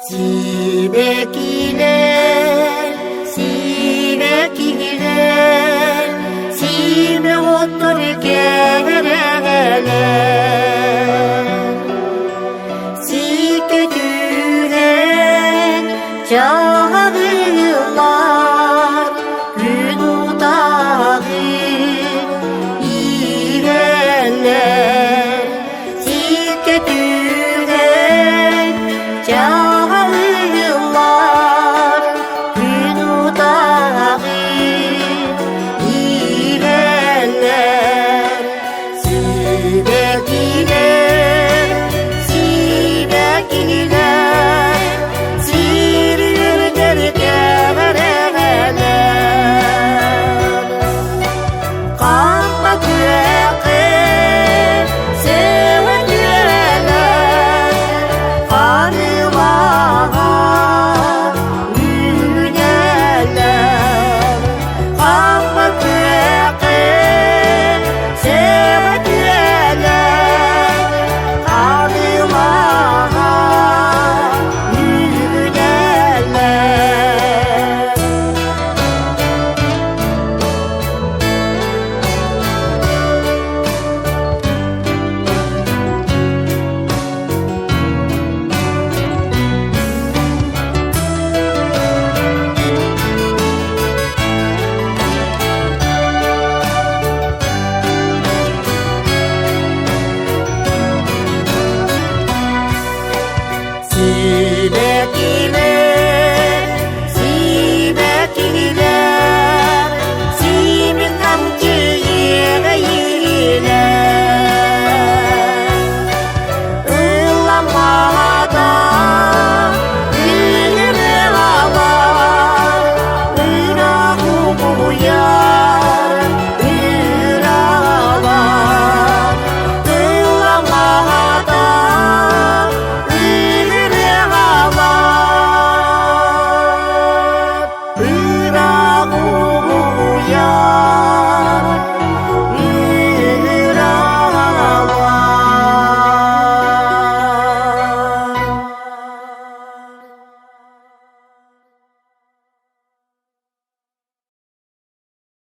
Sibekiler, sime otur gereler. Sike gülen çağırırlar, gün udağı ilerler. Sike gülen çağırırlar, gün udağı ilerler. Sibekiler, sibekiler, sirler gereler. Kalkma kürekte sevenler, karıvağa üneler. Kalkma kürekte sevenler, karıvağa üneler. Sibekiler,